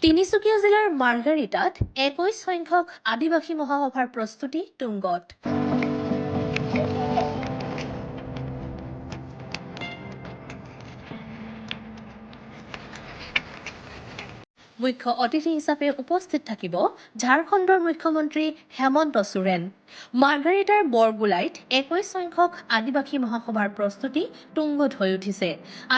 তিনিচুকীয়া জিলাৰ মাৰ্ঘেৰিটাত 21 সংখ্যক আদিবাসী মহাসভাৰ প্ৰস্তুতি তুংগত। মুখ্য অতিথি হিচাপে উপস্থিত থাকিব ঝাৰখণ্ডৰ মুখ্যমন্ত্ৰী হেমন্ত সোৰেন। মাৰ্ঘেৰিটাৰ বৰগোলাইত 21 সংখ্যক আদিবাসী মহাসভাৰ প্ৰস্তুতি তুংগত হৈ উঠিছে।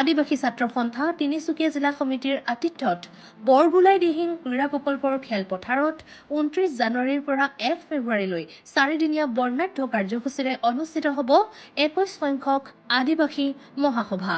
আদিবাসী ছাত্ৰ সন্থা তিনিচুকীয়া জিলা সমিতিৰ আতিথ্যত বৰগোলাই দিহিং ক্ৰীড়া প্ৰকল্পৰ খেলপথাৰত 29 জানুৱাৰীৰ পৰা 1 ফেব্ৰুৱাৰীলৈ 4দিনীয়া বৰ্ণাঢ্য কাৰ্যসূচীৰে অনুষ্ঠিত হ'ব 21 সংখ্যক আদিবাসী মহাসভা।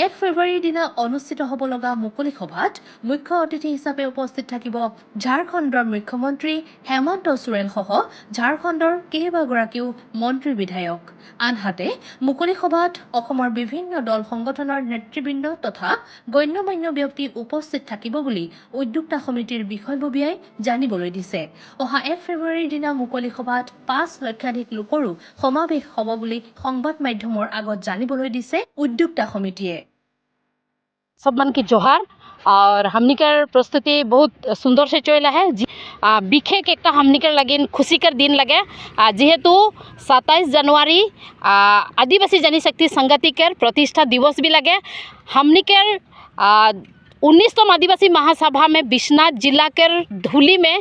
1 ফেব্ৰুৱাৰীৰ দিনা অনুষ্ঠিত হ'ব লগা মুকলি সভাত মুখ্য অতিথি হিচাপে উপস্থিত থাকিব ঝাৰখণ্ডৰ মুখ্যমন্ত্ৰী হেমন্ত সোৰেন সহ ঝাৰখণ্ডৰ কেইবাগৰাকীও মন্ত্ৰী বিধায়ক। আনহাতে মুকলি সভাত অসমৰ বিভিন্ন দল সংগঠনৰ নেতৃবৃন্দ তথা গণ্যমান্য ব্যক্তি উপস্থিত থাকিব বুলি উদ্যোক্তা সমিতিৰ বিষয়ববীয়াই জানিবলৈ দিছে। অহা 1 ফেব্ৰুৱাৰীৰ দিনা মুকলি সভাত 5 লক্ষাধিক লোকৰো সমাৱেশ হ'ব বুলি সংবাদ মাধ্যমৰ আগত জানিবলৈ দিছে উদ্যোক্তা সমিতিয়ে। सब मन की जोहार और हमनिकर प्रस्तुति बहुत सुंदर से चल है। विशेष एक हमनिकर लगे खुशी कर दिन लगे जेहेतु 27 जनवरी आदिवासी जनशक्ति संगति कर प्रतिष्ठा दिवस भी लगे। हमनिकर 19तम आदिवासी महासभा में विश्वनाथ जिला के धूली में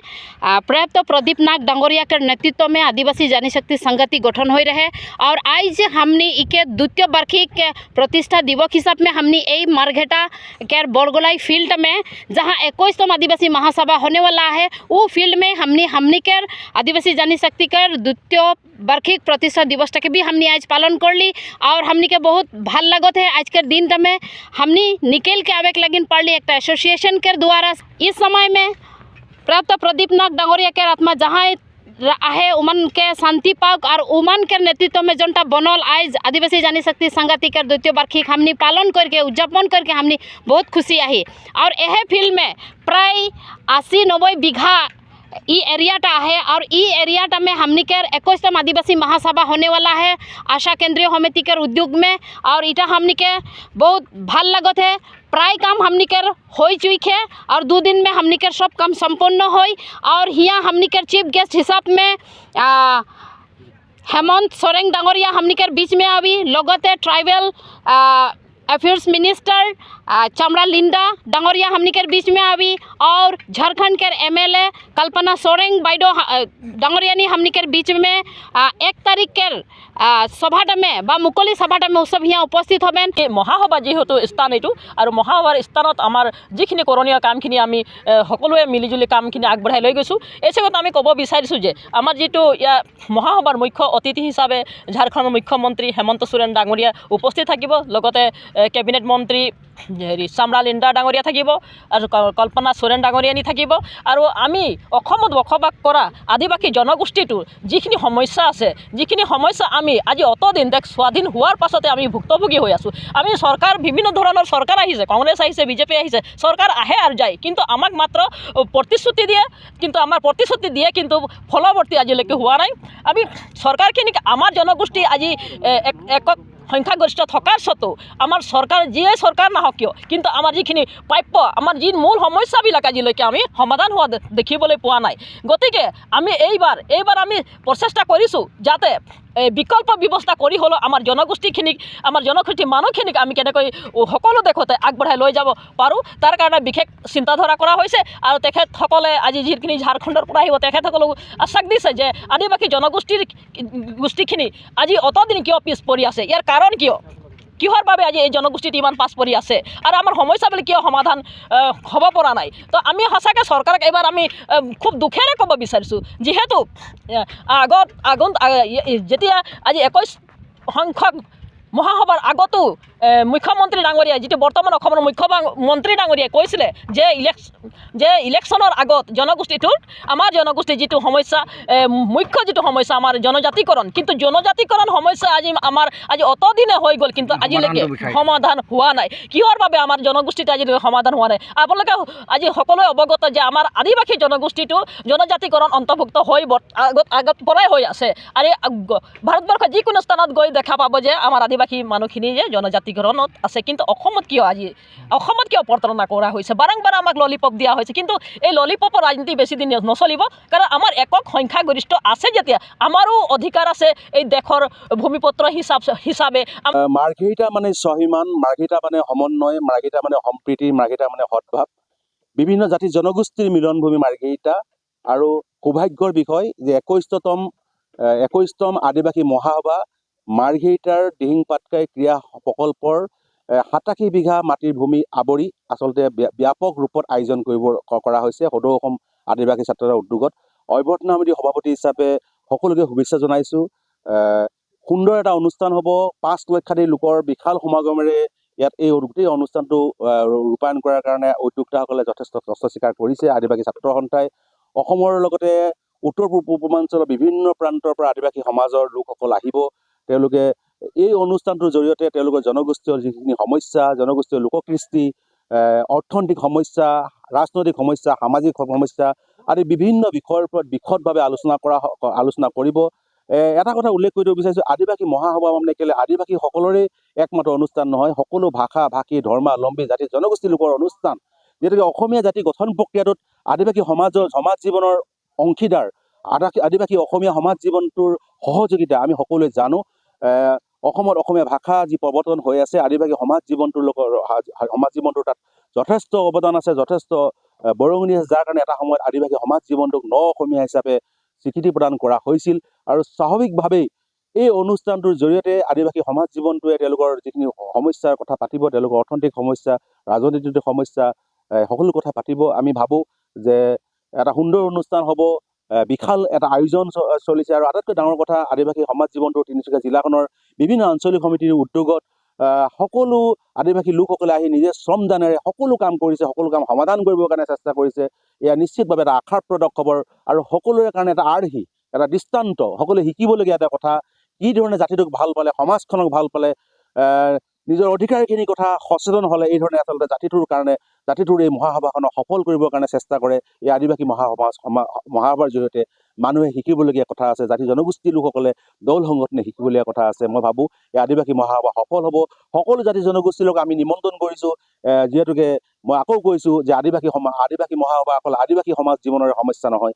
पर्याप्त प्रदीप नाग डांगरिया के नेतृत्व में आदिवासी जनशक्ति संगति गठन हो रहे और आज हमने इके द्वितीय वार्षिक प्रतिष्ठा दिवस हिसाब में हमने यही मार्घेटा के बरगोलाई फील्ड में जहां 21तम आदिवासी महासभा होने वाला है वो फील्ड में हमने के आदिवासी जनशक्ति के द्वितीय वार्षिक प्रतिष्ठा दिवस तक भी हमने आज पालन कर ली और हमने के बहुत भल लगत है। आज के दिन में हमने निकल के आवे लगिन पड़ ली एक एसोसिएशन के द्वारा इस समय में प्राप्त प्रदीप नाग डांगरिया के आत्मा जहाँ है उमन के शांति पाक और उमन के नेतृत्व में जनता बनल आज आदिवासी जनशक्ति संगति के द्वितीय वार्षिक हमने पालन करके उद्यापन करके हमने बहुत खुशी आई और यह फील्ड में प्राय 80-90 बीघा ई एरियाटा है और ई एरियाटा में हमने के 21तम आदिवासी महासभा होने वाला है आशा केंद्रीय समिति के उद्योग में और इटा हमने के बहुत भल लगत है। प्राय काम हमने के हो चुकी है और 2 दिन में हमने के सब काम संपन्न हो और यहाँ हमने के चीफ गेस्ट हिसाब में हेमंत सोरेन डांगरिया हमने के बीच में अभी लगते ट्राइबल अफेयर्स मिनिस्टर चमड़ा लिंडा डांगरिया हमने के बीच में अभी और झारखंड के MLA कल्पना सोरेन बाइडो डांगरिया ने हमने के बीच में 1 तारीख के सभाटा में बा मुकली सभाटा में सब यहाँ उपस्थित हबेन। महासभा जेहेतु स्थान यू और महासभार स्थानत आमार जिखिनि करणीय कामखिनि आमी सकलोए मिलिजुली कामखिनि आगबढ़ाई लै गैছোঁ। এই চেগত আমি ক'ব বিচাৰিছোঁ যে আমাৰ যিটো महासभार मुख्य अतिथि हिसापे झारखंडर मुख्यमंत्री हेमंत सोरेन डांगरिया उपस्थित থাকিব লগতে कैबिनेट मंत्री हेरी चामड़ा लिंडा डांगरिया থাকিব और कल्पना सोरेन डांगरियानी থাকিব और आमी অসমত বসবাস কৰা आदिवासी जनगोष्ठीটোৰ যিখিনি সমস্যা আছে যিখিনি সমস্যা আমি আজি অতদিন দেশ স্বাধীন হোৱাৰ পাছতে আমি ভুক্তভোগী হৈ আছোঁ। আমি সৰকাৰ বিভিন্ন ধৰণৰ সৰকাৰ আহিছে, কংগ্ৰেস আহিছে, বিজেপি আহিছে, সৰকাৰ আহে আৰ যায় কিন্তু আমাক মাত্ৰ প্ৰতিশ্ৰুতি দিয়ে কিন্তু আমাৰ প্ৰতিশ্ৰুতি দিয়ে কিন্তু ফলৱৰ্তী আজিলৈকে হোৱা নাই। আমি সৰকাৰখিনিক আমাৰ জনগোষ্ঠী আজি একক সংখ্যাগৰিষ্ঠ থকাৰ সত্ত্বেও আমাৰ চৰকাৰ যিয়ে চৰকাৰ নহওক কিয় কিন্তু আমাৰ যিখিনি প্ৰাপ্য আমাৰ যি মূল সমস্যাবিলাক আজিলৈকে আমি সমাধান হোৱা দেখিবলৈ পোৱা নাই। গতিকে আমি এইবাৰ আমি প্ৰচেষ্টা কৰিছোঁ যাতে বিকল্প ব্যৱস্থা কৰি হলেও আমাৰ জনগোষ্ঠীখিনিক আমাৰ জনগোষ্ঠীৰ মানুহখিনিক আমি কেনেকৈ সকলো দেশতে আগবঢ়াই লৈ যাব পাৰোঁ তাৰ কাৰণে বিশেষ চিন্তাধাৰা কৰা হৈছে আৰু তেখেতসকলে আজি যিখিনি ঝাৰখণ্ডৰ পৰা আহিব তেখেতসকলক আশ্বাস দিছে যে আদিবাসী গোষ্ঠীখিনি আজি অতদিন কিয় পিছ পৰি আছে, ইয়াৰ কাৰণ কিহৰ বাবে আজি এই জনগোষ্ঠীটি ইমান পাছ পৰি আছে আৰু আমাৰ সমস্যাবিলাক কিয় সমাধান হ'ব পৰা নাই। তো আমি সঁচাকৈ চৰকাৰক এইবাৰ আমি খুব দুখেৰে ক'ব বিচাৰিছোঁ যিহেতু যেতিয়া আজি 21 সংখ্যক মহাসভাৰ আগতো মুখ্যমন্ত্ৰী ডাঙৰীয়া যিটো বৰ্তমান অসমৰ মুখ্যমন্ত্ৰী ডাঙৰীয়াই কৈছিলে যে ইলেকশ্যনৰ আগত জনগোষ্ঠীটোৰ আমাৰ জনগোষ্ঠীৰ যিটো সমস্যা মুখ্য যিটো সমস্যা আমাৰ জনজাতিকৰণ কিন্তু জনজাতিকৰণ সমস্যা আজি অতদিনে হৈ গ'ল কিন্তু আজিলৈকে সমাধান হোৱা নাই। কিহৰ বাবে আমাৰ জনগোষ্ঠীটো আজিলৈকে সমাধান হোৱা নাই আপোনালোকে আজি সকলোৱে অৱগত যে আমাৰ আদিবাসী জনগোষ্ঠীটো জনজাতিকৰণ অন্তৰ্ভুক্ত হৈ আগত পৰাই হৈ আছে আৰু ভাৰতবৰ্ষৰ যিকোনো স্থানত গৈ দেখা পাব যে আমাৰ আদিবাসী মানুহখিনি যে জনজাতি বিগ্ৰণত আছে কিন্তু অসমত কিয় প্ৰতাৰণা কৰা হৈছে বাৰম্বাৰ আমাক ললিপপ দিয়া হৈছে কিন্তু এই ললিপপৰ ৰাজনীতি বেছি দিন নচলিব কাৰণ আমাৰ একক সংখ্যাগৰিষ্ঠ আছে যেতিয়া আমাৰো অধিকাৰ আছে এই দেশৰ ভূমিপত্ৰ হিচাপে মাৰ্ঘেৰিটা মানে স্বাভিমান, মাৰ্ঘেৰিটা মানে সমন্বয়, মাৰ্ঘেৰিটা মানে সম্প্ৰীতি, মাৰ্ঘেৰিটা মানে সদ্ভাৱ। বিভিন্ন জাতি জনগোষ্ঠীৰ মিলনভূমি মাৰ্ঘেৰিটা আৰু সৌভাগ্যৰ বিষয় যে 21তম আদিবাসী মহাসভা মাৰ্ঘেৰিটাৰ দিহিং পাটকাই ক্ৰীড়া প্ৰকল্পৰ 87 বিঘা মাটিৰ ভূমি আৱৰি আচলতে ব্যাপক ৰূপত আয়োজন কৰা হৈছে সদৌ অসম আদিবাসী ছাত্ৰৰ উদ্যোগত। অভ্যৰ্থনা সমিতিৰ সভাপতি হিচাপে সকলোকে শুভেচ্ছা জনাইছোঁ। সুন্দৰ এটা অনুষ্ঠান হ'ব। 5 লক্ষাধিক লোকৰ বিশাল সমাগমেৰে ইয়াত এই গোটেই অনুষ্ঠানটো ৰূপায়ণ কৰাৰ কাৰণে উদ্যোক্তাসকলে যথেষ্ট কষ্ট স্বীকাৰ কৰিছে। আদিবাসী ছাত্ৰ সন্থাই অসমৰ লগতে উত্তৰ পূৰ্বাঞ্চলৰ বিভিন্ন প্ৰান্তৰ পৰা আদিবাসী সমাজৰ লোকসকল আহিব। তেওঁলোকে এই অনুষ্ঠানটোৰ জৰিয়তে তেওঁলোকৰ জনগোষ্ঠীয় যিখিনি সমস্যা, জনগোষ্ঠীয় লোককৃষ্টি, অৰ্থনৈতিক সমস্যা, ৰাজনৈতিক সমস্যা, সামাজিক সমস্যা আদি বিভিন্ন বিষয়ৰ ওপৰত বিশদভাৱে আলোচনা কৰিব। এটা কথা উল্লেখ কৰিব বিচাৰিছোঁ, আদিবাসী মহাসভা মানে কেলে আদিবাসী সকলোৰে একমাত্ৰ অনুষ্ঠান নহয়, সকলো ভাষা ভাষী ধৰ্মাৱলম্বী জাতি জনগোষ্ঠীৰ লোকৰ অনুষ্ঠান। যিহেতুকে অসমীয়া জাতি গঠন প্ৰক্ৰিয়াটোত আদিবাসী সমাজ জীৱনৰ অংশীদাৰ, আদিবাসী অসমীয়া সমাজ জীৱনটোৰ সহযোগিতা আমি সকলোৱে জানো। অসমত অসমীয়া ভাষা যি প্ৰৱৰ্তন হৈ আছে, আদিবাসী সমাজ জীৱনটোৰ তাত যথেষ্ট অৱদান আছে, যথেষ্ট বৰঙণি আছে, যাৰ কাৰণে এটা সময়ত আদিবাসী সমাজ জীৱনটোক অসমীয়া হিচাপে স্বীকৃতি প্ৰদান কৰা হৈছিল। আৰু স্বাভাৱিকভাৱেই এই অনুষ্ঠানটোৰ জৰিয়তে আদিবাসী সমাজ জীৱনটোৱে তেওঁলোকৰ যিখিনি সমস্যাৰ কথা পাতিব, তেওঁলোকৰ অৰ্থনৈতিক সমস্যা, ৰাজনৈতিক সমস্যা সকলো কথা পাতিব। আমি ভাবোঁ যে এটা সুন্দৰ অনুষ্ঠান হ'ব। বিশাল এটা আয়োজন চলিছে আৰু আটাইতকৈ ডাঙৰ কথা আদিবাসী সমাজ জীৱনটোৰ তিনিচুকীয়া জিলাখনৰ বিভিন্ন আঞ্চলিক সমিতিৰ উদ্যোগত সকলো আদিবাসী লোকসকলে আহি নিজে শ্ৰমদানেৰে সকলো কাম কৰিছে, সকলো কাম সমাধান কৰিবৰ কাৰণে চেষ্টা কৰিছে। এয়া নিশ্চিতভাৱে এটা আশাপ্ৰদ খবৰ আৰু সকলোৰে কাৰণে এটা আৰ্হি, এটা দৃষ্টান্ত, সকলোৱে শিকিবলগীয়া এটা কথা। কি ধৰণে জাতিটোক ভাল পালে, সমাজখনক ভাল পালে, নিজৰ অধিকাৰখিনিৰ কথা সচেতন হ'লে এই ধৰণে আচলতে জাতিটোৰ এই মহাসভাখনক সফল কৰিবৰ কাৰণে চেষ্টা কৰে। এই আদিবাসী মহাসভাৰ জৰিয়তে মানুহে শিকিবলগীয়া কথা আছে, জাতি জনগোষ্ঠীৰ লোকসকলে দল সংগঠনে শিকিবলগীয়া কথা আছে। মই ভাবোঁ এই আদিবাসী মহাসভা সফল হ'ব। সকলো জাতি জনগোষ্ঠীৰ লোক আমি নিমন্ত্ৰণ কৰিছোঁ। যিহেতুকে মই আকৌ কৈছোঁ যে আদিবাসী মহাসভা অকল আদিবাসী সমাজ জীৱনৰে সমস্যা নহয়,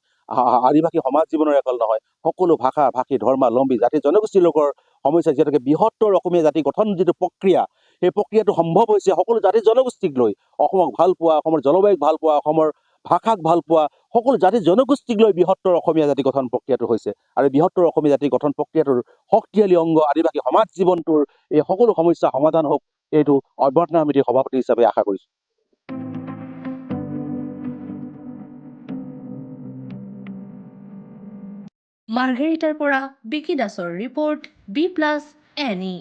আদিবাসী সমাজ জীৱনৰ অকল নহয়, সকলো ভাষা ভাষী ধৰ্মাৱলম্বী জাতি জনগোষ্ঠীৰ লোকৰ সমস্যা। যিহেতুকে বৃহত্তৰ অসমীয়া জাতি গঠন যিটো প্ৰক্ৰিয়া, সেই প্ৰক্ৰিয়াটো সম্ভৱ হৈছে সকলো জাতি জনগোষ্ঠীক লৈ। অসমক ভাল পোৱা, অসমৰ জলবায়ুক ভাল পোৱা, অসমৰ ভাষাক ভাল পোৱা, সকলো জাতি জনগোষ্ঠীক লৈ বৃহত্তৰ অসমীয়া জাতি গঠন প্ৰক্ৰিয়াটো হৈছে। আৰু বৃহত্তৰ অসমীয়া জাতি গঠন প্ৰক্ৰিয়াটোৰ শক্তিশালী অংগ আদিবাসী সমাজ জীৱনটোৰ এই সকলো সমস্যা সমাধান হওক, এইটো অভ্যৰ্থনা সমিতিৰ সভাপতি হিচাপে আশা কৰিছোঁ। মাৰ্ঘেৰিটাৰ পৰা বিকি দাসৰ ৰিপৰ্ট B+NE।